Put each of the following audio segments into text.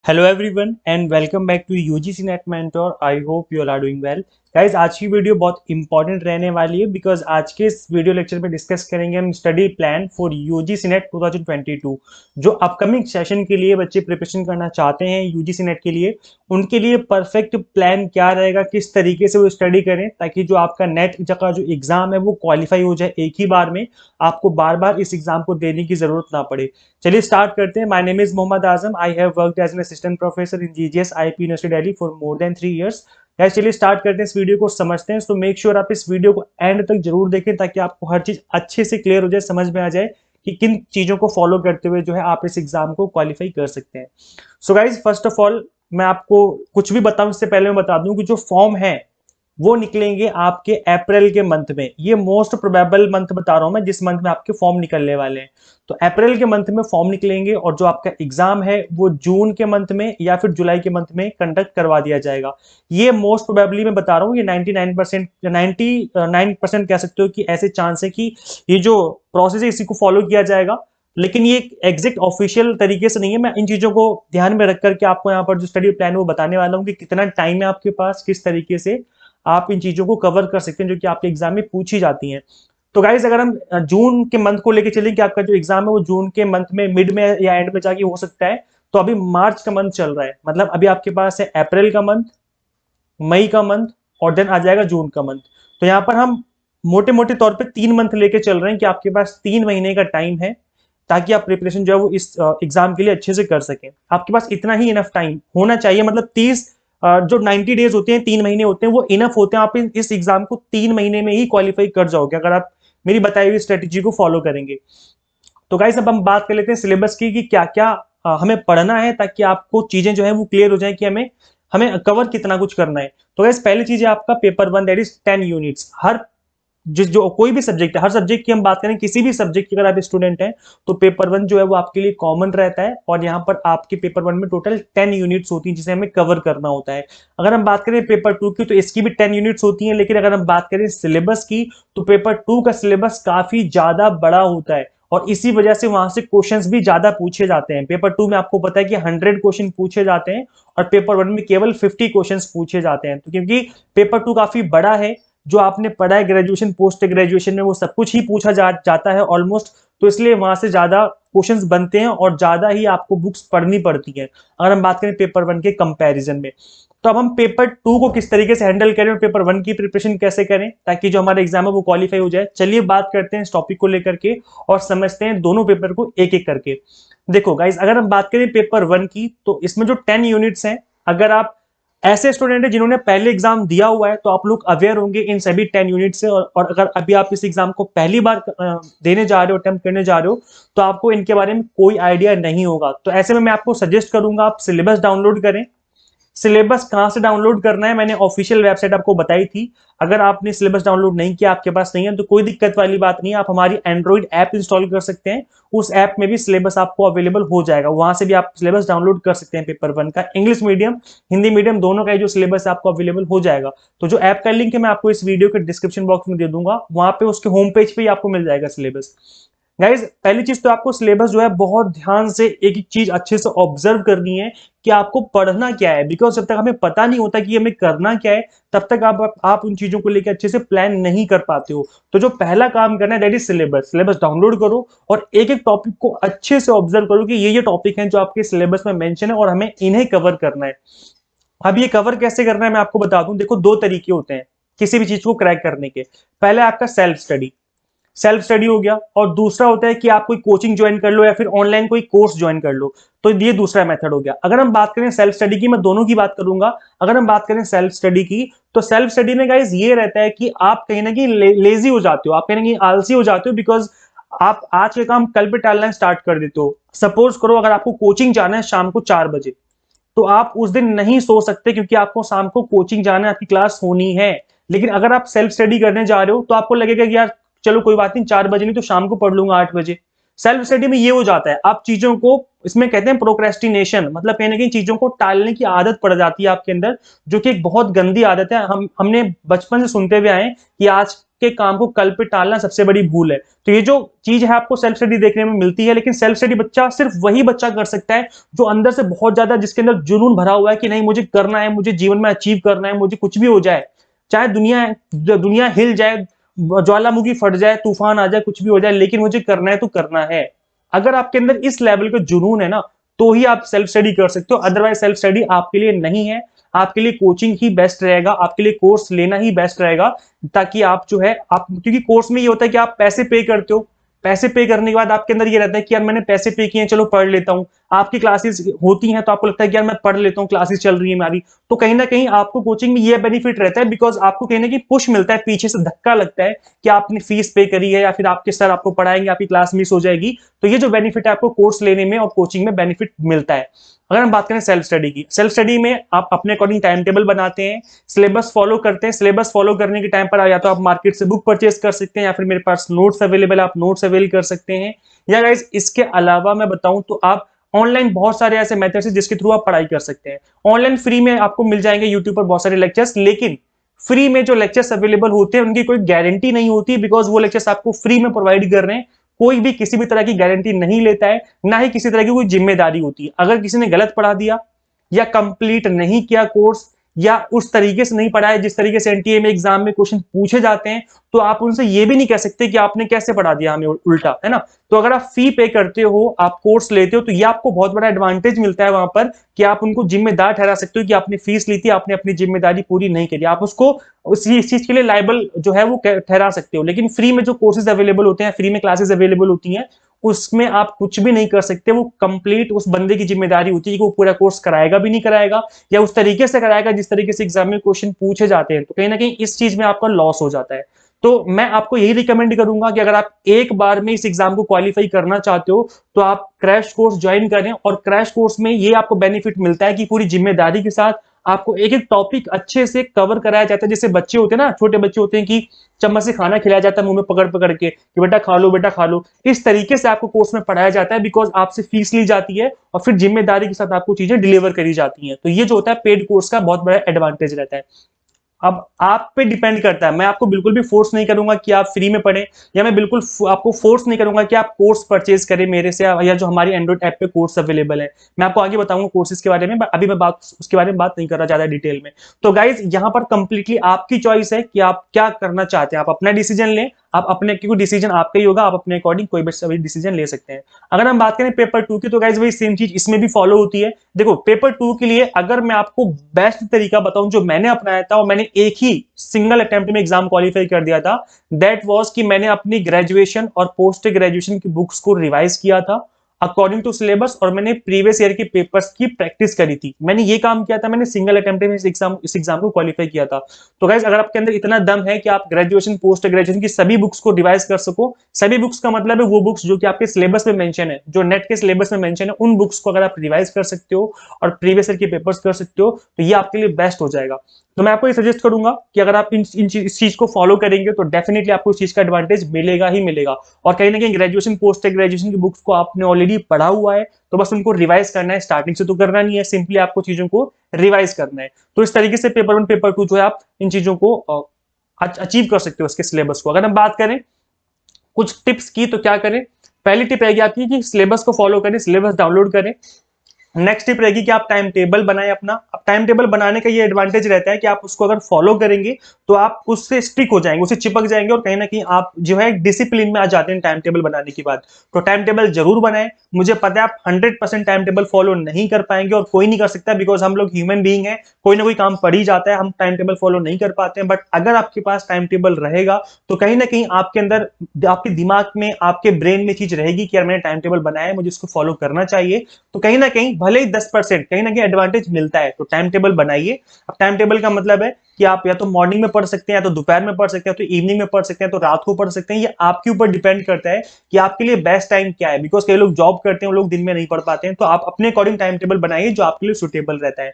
Hello everyone and welcome back to UGC NET mentor. I hope you all are doing well. Guys, आज की video बहुत important रहने वाली है because आज के इस वीडियो लेक्चर में डिस्कस करेंगे हम study plan for UGC net 2022। जो अपकमिंग सेशन के लिए बच्चे प्रिपरेशन करना चाहते हैं यूजीसी नेट के लिए, उनके लिए परफेक्ट प्लान क्या रहेगा, किस तरीके से वो स्टडी करें ताकि जो आपका नेट का जो एग्जाम है वो क्वालिफाई हो जाए एक ही बार में, आपको बार बार इस एग्जाम को देने की जरूरत ना पड़े। चलिए स्टार्ट करते हैं। My name is Mohammad Azam. I have worked as an assistant professor in GGS IP university Delhi for more than 3 years. Guys, चलिए स्टार्ट करते हैं, इस वीडियो को समझते हैं। तो मेक श्योर आप इस वीडियो को एंड तक जरूर देखें ताकि आपको हर चीज अच्छे से क्लियर हो जाए, समझ में आ जाए कि किन चीजों को फॉलो करते हुए जो है आप इस एग्जाम को क्वालिफाई कर सकते हैं। So guys, first of all मैं आपको कुछ भी बताऊं इससे पहले मैं बता दूं कि जो फॉर्म है वो निकलेंगे आपके अप्रैल के मंथ में। ये मोस्ट प्रोबेबल मंथ बता रहा हूं मैं जिस मंथ में आपके फॉर्म निकलने वाले हैं। तो अप्रैल के मंथ में फॉर्म निकलेंगे और जो आपका एग्जाम है वो जून के मंथ में या फिर जुलाई के मंथ में कंडक्ट करवा दिया जाएगा। ये मोस्ट प्रोबेबली मैं बता रहा हूँ, ये 99% कह सकते हो कि ऐसे चांस है कि ये जो प्रोसेस है इसी को फॉलो किया जाएगा। लेकिन ये एग्जैक्ट ऑफिशियल तरीके से नहीं है। मैं इन चीजों को ध्यान में रख करके आपको यहाँ पर जो स्टडी प्लान है वो बताने वाला हूँ कि कितना टाइम है आपके पास, किस तरीके से आप इन चीजों को कवर कर सकते हैं जो कि आपके एग्जाम में पूछी जाती हैं। तो गाइज, अगर हम जून के मंथ को लेके चले कि आपका जो एग्जाम है वो जून के मंथ में मिड में या एंड में जाके हो सकता है, तो अभी मार्च का मंथ चल रहा है, मतलब अभी आपके पास है अप्रैल का मंथ, मई का मंथ और देन आ जाएगा जून का मंथ। तो यहाँ पर हम मोटे मोटे तौर पे 3 मंथ लेके चल रहे हैं कि आपके पास 3 महीने का टाइम है ताकि आप प्रिपरेशन जो है वो इस एग्जाम के लिए अच्छे से कर सकें। आपके पास इतना ही इनफ टाइम होना चाहिए, मतलब 30 जो 90 डेज होते हैं, 3 महीने होते हैं, वो इनफ होते हैं। आप इस एग्जाम को 3 महीने में ही क्वालिफाई कर जाओगे अगर आप मेरी बताई हुई स्ट्रेटेजी को फॉलो करेंगे। तो गाइस, अब हम बात कर लेते हैं सिलेबस की कि क्या क्या हमें पढ़ना है ताकि आपको चीजें जो है वो क्लियर हो जाए कि हमें हमें कवर कितना कुछ करना है। तो गाइस, पहली चीज है आपका पेपर 1, दैट इज 10 यूनिट्स। हर जो कोई भी सब्जेक्ट है, हर सब्जेक्ट की हम बात करें, किसी भी सब्जेक्ट की अगर आप स्टूडेंट हैं तो पेपर 1 जो है वो आपके लिए कॉमन रहता है और यहाँ पर आपके पेपर 1 में टोटल 10 यूनिट्स होती हैं जिसे हमें कवर करना होता है। अगर हम बात करें पेपर 2 की तो इसकी भी 10 यूनिट्स होती हैं, लेकिन अगर हम बात करें सिलेबस की तो पेपर 2 का सिलेबस काफी ज्यादा बड़ा होता है और इसी वजह से वहां से क्वेश्चंस भी ज्यादा पूछे जाते हैं। पेपर 2 में आपको पता है कि 100 क्वेश्चन पूछे जाते हैं और पेपर 1 में केवल 50 क्वेश्चंस पूछे जाते हैं। तो क्योंकि पेपर 2 काफी बड़ा है, जो आपने पढ़ा है ग्रेजुएशन पोस्ट ग्रेजुएशन में वो सब कुछ ही पूछा जाता है ऑलमोस्ट, तो इसलिए वहां से ज्यादा क्वेश्चंस बनते हैं और ज्यादा ही आपको बुक्स पढ़नी पड़ती हैं अगर हम बात करें पेपर 1 के कंपैरिजन में। तो अब हम पेपर 2 को किस तरीके से हैंडल करें और पेपर 1 की प्रिपरेशन कैसे करें ताकि जो हमारा एग्जाम है वो क्वालिफाई हो जाए, चलिए बात करते हैं इस टॉपिक को लेकर के और समझते हैं दोनों पेपर को एक एक करके। देखो गाइज, अगर हम बात करें पेपर 1 की तो इसमें जो 10 यूनिट्स हैं, अगर आप ऐसे स्टूडेंट है जिन्होंने पहले एग्जाम दिया हुआ है तो आप लोग अवेयर होंगे इन सभी 10 यूनिट से। और अगर अभी आप इस एग्जाम को पहली बार देने जा रहे हो, अटेम्प्ट करने जा रहे हो, तो आपको इनके बारे में कोई आइडिया नहीं होगा। तो ऐसे में मैं आपको सजेस्ट करूंगा आप सिलेबस डाउनलोड करें। सिलेबस कहां से डाउनलोड करना है मैंने ऑफिशियल वेबसाइट आपको बताई थी। अगर आपने सिलेबस डाउनलोड नहीं किया, आपके पास नहीं है, तो कोई दिक्कत वाली बात नहीं है, आप हमारी एंड्रॉइड ऐप इंस्टॉल कर सकते हैं। उस ऐप में भी सिलेबस आपको अवेलेबल हो जाएगा, वहां से भी आप सिलेबस डाउनलोड कर सकते हैं। पेपर 1 का इंग्लिश मीडियम हिंदी मीडियम दोनों का जो सिलेबस आपको अवेलेबल हो जाएगा। तो जो ऐप का लिंक है मैं आपको इस वीडियो के डिस्क्रिप्शन बॉक्स में दे दूंगा, वहां पे उसके होम पेज पे ही आपको मिल जाएगा सिलेबस। गाइज, पहली चीज तो आपको सिलेबस जो है बहुत ध्यान से एक एक चीज अच्छे से ऑब्जर्व करनी है कि आपको पढ़ना क्या है, बिकॉज जब तक हमें पता नहीं होता कि हमें करना क्या है तब तक आप उन चीजों को लेकर अच्छे से प्लान नहीं कर पाते हो। तो जो पहला काम करना है that is syllabus. Syllabus download करो और एक एक टॉपिक को अच्छे से ऑब्जर्व करो कि ये टॉपिक हैं जो आपके सिलेबस में मेंशन है और हमें इन्हें कवर करना है। अब ये कवर कैसे करना है मैं आपको बता दूं। देखो, 2 तरीके होते हैं किसी भी चीज को क्रैक करने के। पहले आपका सेल्फ स्टडी हो गया और दूसरा होता है कि आप कोई कोचिंग ज्वाइन कर लो या फिर ऑनलाइन कोई कोर्स ज्वाइन कर लो। तो ये दूसरा मेथड हो गया। अगर हम बात करें सेल्फ स्टडी की, मैं दोनों की बात करूंगा। अगर हम बात करें सेल्फ स्टडी की तो सेल्फ स्टडी में गाइस ये रहता है कि आप कहीं ना कहीं लेजी हो जाते हो, आप कहीं ना कहीं आलसी हो जाते हो, बिकॉज आप आज के काम कल पे टालना स्टार्ट कर देते हो। सपोज करो अगर आपको कोचिंग जाना है शाम को 4 बजे, तो आप उस दिन नहीं सो सकते क्योंकि आपको शाम को कोचिंग जाना है, आपकी क्लास होनी है। लेकिन अगर आप सेल्फ स्टडी करने जा रहे हो तो आपको लगेगा कि यार चलो कोई बात नहीं, 4 बजे नहीं तो शाम को पढ़ लूंगा 8 बजे। सेल्फ स्टडी में ये हो जाता है, आप चीजों को, इसमें कहते हैं प्रोक्रेस्टिनेशन, मतलब कहीं ना कहीं चीजों को टालने की आदत पड़ जाती है आपके अंदर, जो कि एक बहुत गंदी आदत है। हमने बचपन से सुनते हुए आए कि आज के काम को कल पे टालना सबसे बड़ी भूल है। तो ये जो चीज है आपको सेल्फ स्टडी देखने में मिलती है, लेकिन सेल्फ स्टडी बच्चा सिर्फ वही बच्चा कर सकता है जो अंदर से बहुत ज्यादा, जिसके अंदर जुनून भरा हुआ है कि नहीं मुझे करना है, मुझे जीवन में अचीव करना है, मुझे कुछ भी हो जाए, चाहे दुनिया हिल जाए, ज्वालामुखी फट जाए, तूफान आ जाए, कुछ भी हो जाए, लेकिन मुझे करना है तो करना है। अगर आपके अंदर इस लेवल का जुनून है ना, तो ही आप सेल्फ स्टडी कर सकते हो, अदरवाइज सेल्फ स्टडी आपके लिए नहीं है। आपके लिए कोचिंग ही बेस्ट रहेगा, आपके लिए कोर्स लेना ही बेस्ट रहेगा, ताकि आप जो है आप, क्योंकि कोर्स में ये होता है कि आप पैसे पे करते हो, पैसे पे करने के बाद आपके अंदर ये रहता है कि यार मैंने पैसे पे किए, चलो पढ़ लेता हूं। आपकी क्लासेस होती हैं तो आपको लगता है कि यार मैं पढ़ लेता हूं, क्लासेस चल रही है हमारी, तो कहीं ना कहीं आपको कोचिंग में ये बेनिफिट रहता है, बिकॉज आपको कहीं ना कहीं पुश मिलता है, पीछे से धक्का लगता है कि आपने फीस पे करी है या फिर आपके सर आपको पढ़ाएंगे, आपकी क्लास मिस हो जाएगी। तो ये जो बेनिफिट है आपको कोर्स लेने में और कोचिंग में बेनिफिट मिलता है। अगर हम बात करें सेल्फ स्टडी की, सेल्फ स्टडी में आप अपने अकॉर्डिंग टाइम टेबल बनाते हैं, सिलेबस फॉलो करते हैं। सिलेबस फॉलो करने के टाइम पर या तो आप मार्केट से बुक परचेज कर सकते हैं, या फिर मेरे पास नोट्स अवेलेबल है, आप नोट्स अवेल कर सकते हैं। या गाइस इसके अलावा मैं बताऊं तो आप ऑनलाइन बहुत सारे ऐसे मेथड्स हैं जिसके थ्रू आप पढ़ाई कर सकते हैं। ऑनलाइन फ्री में आपको मिल जाएंगे यूट्यूब पर बहुत सारे लेक्चर्स, लेकिन फ्री में जो लेक्चर्स अवेलेबल होते हैं उनकी कोई गारंटी नहीं होती, बिकॉज वो लेक्चर्स आपको फ्री में प्रोवाइड कर रहे हैं। कोई भी किसी भी तरह की गारंटी नहीं लेता है, ना ही किसी तरह की कोई जिम्मेदारी होती है। अगर किसी ने गलत पढ़ा दिया या कंप्लीट नहीं किया कोर्स, या उस तरीके से नहीं पढ़ा है जिस तरीके से एनटीए में एग्जाम में क्वेश्चन पूछे जाते हैं, तो आप उनसे ये भी नहीं कह सकते कि आपने कैसे पढ़ा दिया हमें उल्टा, है ना। तो अगर आप फी पे करते हो, आप कोर्स लेते हो, तो ये आपको बहुत बड़ा एडवांटेज मिलता है वहां पर, कि आप उनको जिम्मेदार ठहरा सकते हो कि आपने फीस ली थी, आपने अपनी जिम्मेदारी पूरी नहीं करी, आप उसको इस चीज के लिए लाइबल जो है वो ठहरा सकते हो। लेकिन फ्री में जो कोर्सेज अवेलेबल होते हैं, फ्री में क्लासेस अवेलेबल होती हैं, उसमें आप कुछ भी नहीं कर सकते। वो कंप्लीट उस बंदे की जिम्मेदारी होती है कि वो पूरा कोर्स कराएगा भी नहीं कराएगा, या उस तरीके से कराएगा जिस तरीके से एग्जाम में क्वेश्चन पूछे जाते हैं। तो कहीं ना कहीं इस चीज में आपका लॉस हो जाता है। तो मैं आपको यही रिकमेंड करूंगा कि अगर आप एक बार में इस एग्जाम को क्वालिफाई करना चाहते हो, तो आप क्रैश कोर्स ज्वाइन करें। और क्रैश कोर्स में ये आपको बेनिफिट मिलता है कि पूरी जिम्मेदारी के साथ आपको एक एक टॉपिक अच्छे से कवर कराया जाता है। जैसे बच्चे होते हैं ना, छोटे बच्चे होते हैं कि चम्मच से खाना खिलाया जाता है मुंह में पकड़ पकड़ के कि बेटा खा लो, बेटा खा लो, इस तरीके से आपको कोर्स में पढ़ाया जाता है, बिकॉज आपसे फीस ली जाती है और फिर जिम्मेदारी के साथ आपको चीजें डिलीवर करी जाती हैं। तो ये जो होता है पेड कोर्स का बहुत बड़ा एडवांटेज रहता है। अब आप पे डिपेंड करता है, मैं आपको बिल्कुल भी फोर्स नहीं करूंगा कि आप फ्री में पढ़ें, या मैं बिल्कुल आपको फोर्स नहीं करूंगा कि आप कोर्स परचेज करें मेरे से, या जो हमारी एंड्रॉइड ऐप पे कोर्स अवेलेबल है। मैं आपको आगे बताऊंगा कोर्सेज के बारे में, अभी मैं बात उसके बारे में बात नहीं कर रहा ज्यादा डिटेल में। तो गाइज यहाँ पर कंप्लीटली आपकी चॉइस है कि आप क्या करना चाहते हैं, आप अपना डिसीजन लें। आप अपने, क्योंकि डिसीजन आपका ही होगा, आप अपने अकॉर्डिंग कोई भी डिसीजन ले सकते हैं। अगर हम बात करें पेपर 2 की, तो गाइज वही सेम चीज इसमें भी फॉलो होती है। देखो पेपर 2 के लिए अगर मैं आपको बेस्ट तरीका बताऊं जो मैंने अपनाया था, और मैंने एक ही सिंगल अटेम्प्ट में एग्जाम क्वालिफाई कर दिया था, दैट वाज कि मैंने अपनी ग्रेजुएशन और पोस्ट ग्रेजुएशन की बुक्स को रिवाइज किया था अकॉर्डिंग टू सिलेबस, और मैंने प्रीवियस ईयर के पेपर्स की प्रैक्टिस करी थी। मैंने ये काम किया था, मैंने सिंगल अटेम्प्ट में इस एग्जाम को क्वालिफाई किया था। तो गाइस अगर आपके अंदर इतना दम है कि आप ग्रेजुएशन पोस्ट ग्रेजुएशन की सभी बुक्स को रिवाइज कर सको, सभी बुक्स का मतलब है वो बुक्स जो कि आपके सिलेबस में मेंशन है, जो नेट के सिलेबस में मेंशन है, उन बुक्स को अगर आप रिवाइज कर सकते हो और प्रीवियस ईयर के पेपर्स कर सकते हो, तो ये आपके लिए बेस्ट हो जाएगा। तो मैं आपको ये सजेस्ट करूंगा कि अगर आप इस चीज को फॉलो करेंगे तो डेफिनेटली आपको इस चीज का एडवांटेज मिलेगा ही मिलेगा। और कहीं ना कहीं ग्रेजुएशन पोस्ट ग्रेजुएशन की बुक्स को आपने ऑलरेडी पढ़ा हुआ है, तो बस उनको रिवाइज करना है, स्टार्टिंग से तो करना नहीं है, सिंपली आपको चीजों को रिवाइज करना है। तो इस तरीके से पेपर 1 पेपर 2 जो है आप इन चीजों को अचीव कर सकते हो इसके सिलेबस को। अगर हम बात करें कुछ टिप्स की, तो क्या करें, पहली टिप रहेगी आपकी कि सिलेबस को फॉलो करें, सिलेबस डाउनलोड करें। नेक्स्ट टिप रहेगी कि आप टाइम टेबल बनाएं अपना। अब टाइम टेबल बनाने का ये एडवांटेज रहता है कि आप उसको अगर फॉलो करेंगे तो आप उससे स्टिक हो जाएंगे, उससे चिपक जाएंगे, और कहीं ना कहीं आप जो है डिसिप्लिन में आ जाते हैं टाइम टेबल बनाने के बाद। तो टाइम टेबल जरूर बनाएं। मुझे पता है आप 100% टाइम टेबल फॉलो नहीं कर पाएंगे, और कोई नहीं कर सकता, बिकॉज हम लोग ह्यूमन बीइंग है, कोई ना कोई काम पड़ ही जाता है, हम टाइम टेबल फॉलो नहीं कर पाते हैं। बट अगर आपके पास टाइम टेबल रहेगा तो कहीं ना कहीं आपके अंदर, आपके दिमाग में, आपके ब्रेन में चीज रहेगी कि यार मैंने टाइम टेबल बनाया है, मुझे इसको फॉलो करना चाहिए। तो कहीं ना कहीं भले ही 10% कहीं ना कहीं एडवांटेज मिलता है। तो टाइम टेबल बनाइए। अब टाइम टेबल का मतलब है कि आप या तो मॉर्निंग में पढ़ सकते हैं, या तो दोपहर में पढ़ सकते हैं, तो इवनिंग में पढ़ सकते हैं, तो रात को पढ़ सकते हैं। ये आपके ऊपर डिपेंड करता है कि आपके लिए बेस्ट टाइम क्या है, बिकॉज कई लोग जॉब करते हैं, वो लोग दिन में नहीं पढ़ पाते हैं। तो आप अपने अकॉर्डिंग टाइम टेबल बनाइए जो आपके लिए सुटेबल रहता है।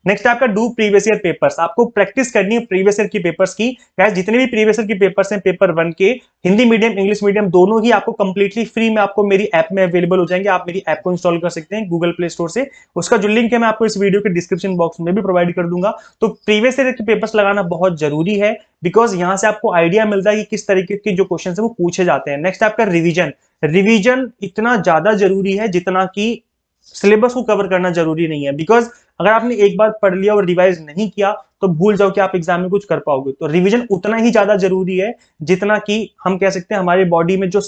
नेक्स्ट आपका डू प्रीवियस ईयर पेपर्स, आपको प्रैक्टिस करनी है प्रीवियस ईयर की पेपर्स की। गाइस जितने भी प्रीवियस ईयर की पेपर्स हैं पेपर 1 के, हिंदी मीडियम इंग्लिश मीडियम दोनों ही आपको कंप्लीटली फ्री में आपको मेरी ऐप में अवेलेबल हो जाएंगे। आप मेरी ऐप को इंस्टॉल कर सकते हैं गूगल प्ले स्टोर से, उसका जो लिंक है मैं आपको इस वीडियो के डिस्क्रिप्शन बॉक्स में भी प्रोवाइड कर दूंगा। तो प्रीवियस ईयर के पेपर्स लगाना बहुत जरूरी है, बिकॉज यहां से आपको आइडिया मिलता है कि किस तरीके के जो क्वेश्चन है वो पूछे जाते हैं। नेक्स्ट आपका रिविजन, रिवीजन इतना ज्यादा जरूरी है जितना कि सिलेबस को कवर करना जरूरी नहीं है, बिकॉज अगर आपने एक बार पढ़ लिया और रिवाइज नहीं किया तो भूल जाओ कि आप एग्जाम में कुछ कर पाओगे। तो रिवीजन उतना ही ज्यादा जरूरी है जितना कि हम कह सकते हैं हमारी बॉडी में जो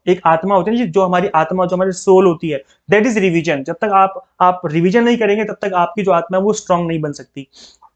एक आत्मा होती है, जो हमारी आत्मा, जो हमारी सोल होती है, दैट इज रिवीजन। जब तक आप रिवीजन नहीं करेंगे तब तक आपकी जो आत्मा है वो स्ट्रांग नहीं बन सकती।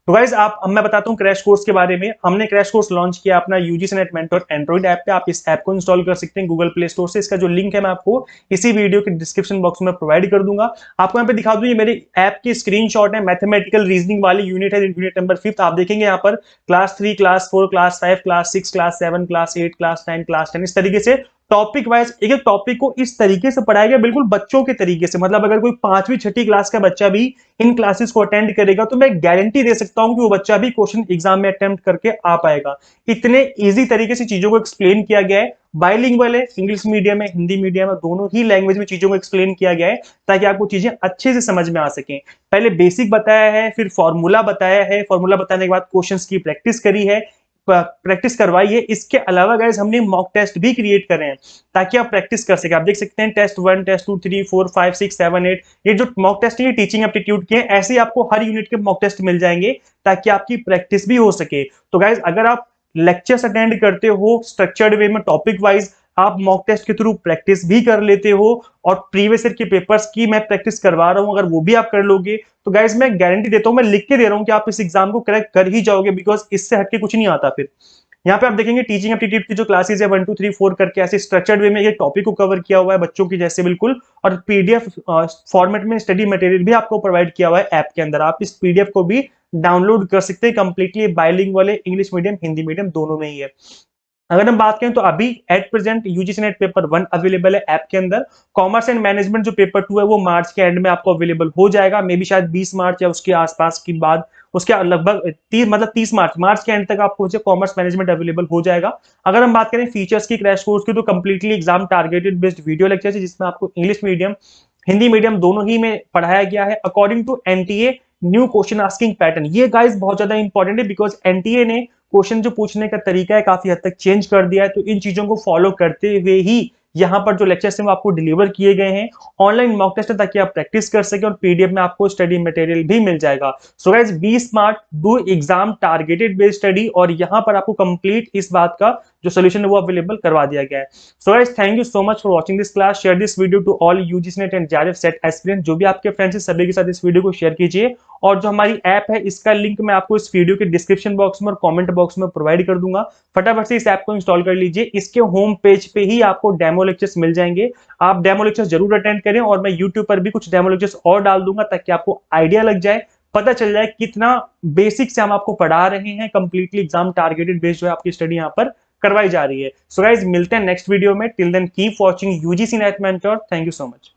तो गाइज अब मैं बताता हूँ क्रैश कोर्स के बारे में। हमने क्रैश कोर्स लॉन्च किया अपना UGC NET mentor Android app पे। आप इस ऐप को इंस्टॉल कर सकते हैं गूगल प्ले स्टोर से। इसका जो लिंक है मैं आपको इसी वीडियो के डिस्क्रिप्शन बॉक्स में प्रोवाइड कर दूंगा। आपको यहाँ पे दिखा दूं, ये मेरे ऐप की स्क्रीनशॉट है, मैथमेटिकल रीजनिंग वाली यूनिट है, यूनिट नंबर 5। आप देखेंगे यहाँ पर class 3, class 4, class 5, class 6, class 7, class 8, class 9, class 10, इस तरीके से टॉपिक वाइज एक एक टॉपिक को इस तरीके से पढ़ाया गया, बिल्कुल बच्चों के तरीके से। मतलब अगर कोई 5वीं 6ठी क्लास का बच्चा भी इन क्लासेस को अटेंड करेगा तो मैं गारंटी दे सकता हूं कि वो बच्चा भी क्वेश्चन एग्जाम में अटेम्प्ट करके आ पाएगा। इतने इजी तरीके से चीजों को एक्सप्लेन किया गया है। बाइलिंगुअल है, इंग्लिश मीडियम है, हिंदी मीडियम है, दोनों ही लैंग्वेज में चीजों को एक्सप्लेन किया गया है ताकि आपको चीजें अच्छे से समझ में आ सकें। पहले बेसिक बताया है, फिर फॉर्मूला बताया है, फॉर्मूला बताने के बाद क्वेश्चंस की प्रैक्टिस करी है, प्रैक्टिस करवाई है। इसके अलावा गाइस हमने मॉक टेस्ट भी क्रिएट करे हैं ताकि आप प्रैक्टिस कर सके। आप देख सकते हैं टेस्ट 1, टेस्ट 2, 3, 4, 5, 6, 7, 8, ये जो मॉक टेस्ट है टीचिंग एप्टीट्यूड के हैं। ऐसे ही आपको हर यूनिट के मॉक टेस्ट मिल जाएंगे ताकि आपकी प्रैक्टिस भी हो सके। तो गाइस अगर आप लेक्चर्स अटेंड करते हो स्ट्रक्चर्ड वे में टॉपिक वाइज, आप मॉक टेस्ट के थ्रू प्रैक्टिस भी कर लेते हो और प्रीवियस ईयर के पेपर्स की मैं प्रैक्टिस करवा रहा हूं, अगर वो भी आप कर लोगे तो गाइस मैं गारंटी देता हूं, मैं लिख के दे रहा हूं कि आप इस एग्जाम को क्रैक कर ही जाओगे, बिकॉज इससे हटके कुछ नहीं आता। फिर यहाँ पे आप देखेंगे टीचिंग एप्टीट्यूड की जो क्लासेस है 1, 2, 3, 4 करके ऐसे स्ट्रक्चर्ड वे में एक टॉपिक को कवर किया हुआ है बच्चों की जैसे बिल्कुल, और पीडीएफ फॉर्मेट में स्टडी मटेरियल भी आपको प्रोवाइड किया हुआ है ऐप के अंदर। आप इस पीडीएफ को भी डाउनलोड कर सकते हैं। कंप्लीटली बाइलिंगुअल वाले इंग्लिश मीडियम हिंदी मीडियम दोनों में ही है। अगर हम बात करें तो अभी at present UGC net paper 1 available है ऐप के अंदर। कॉमर्स एंड मैनेजमेंट जो पेपर 2 है वो मार्च के एंड में आपको अवेलेबल हो जाएगा, मे बी शायद 20 मार्च या उसके आसपास की बाद, उसके लगभग 30 मार्च के एंड तक आपको कॉमर्स मैनेजमेंट अवेलेबल हो जाएगा। अगर हम बात करें फीचर्स की क्रैश कोर्स की, तो completely exam targeted based video lecture है जिसमें आपको इंग्लिश मीडियम हिंदी मीडियम दोनों ही में पढ़ाया गया है according to NTA new question asking pattern. ये गाइस बहुत ज्यादा इंपॉर्टेंट है बिकॉज एनटीए ने क्वेश्चन जो पूछने का तरीका है काफी हद तक चेंज कर दिया है। तो इन चीजों को फॉलो करते हुए ही यहाँ पर जो लेक्चर्स हैं वो आपको डिलीवर किए गए हैं। ऑनलाइन मॉक टेस्ट है ताकि आप प्रैक्टिस कर सके और पीडीएफ में आपको स्टडी मटेरियल भी मिल जाएगा। So guys 20 March do exam targeted based study, और यहाँ पर आपको कंप्लीट इस बात का जो सोल्यूशन है वो अवेलेबल करवा दिया गया है। So guys thank you so much for watching this class. Share this video to all UGC NET and JRF SET aspirant. जो भी आपके फ्रेंड्स हैं सभी के साथ इस वीडियो को शेयर कीजिए, और जो हमारी ऐप है इसका लिंक मैं आपको इस वीडियो के डिस्क्रिप्शन बॉक्स में और कमेंट बॉक्स में प्रोवाइड कर दूंगा। फटाफट से इस ऐप को इंस्टॉल कर लीजिए। इसके होम पेज पे ही आपको डेमो लेक्चर्स मिल जाएंगे, आप डेमो लेक्चर्स जरूर अटेंड करें, और मैं यूट्यूब पर भी कुछ डेमो लेक्चर्स और डाल दूंगा ताकि आपको आइडिया लग जाए, पता चल जाए कितना बेसिक से हम आपको पढ़ा रहे हैं। कंप्लीटली एग्जाम टारगेटेड बेस्ड जो है आपकी स्टडी यहाँ पर करवाई जा रही है। सो गाइस मिलते हैं नेक्स्ट वीडियो में। Till then keep watching UGC NET mentor. Thank you so much.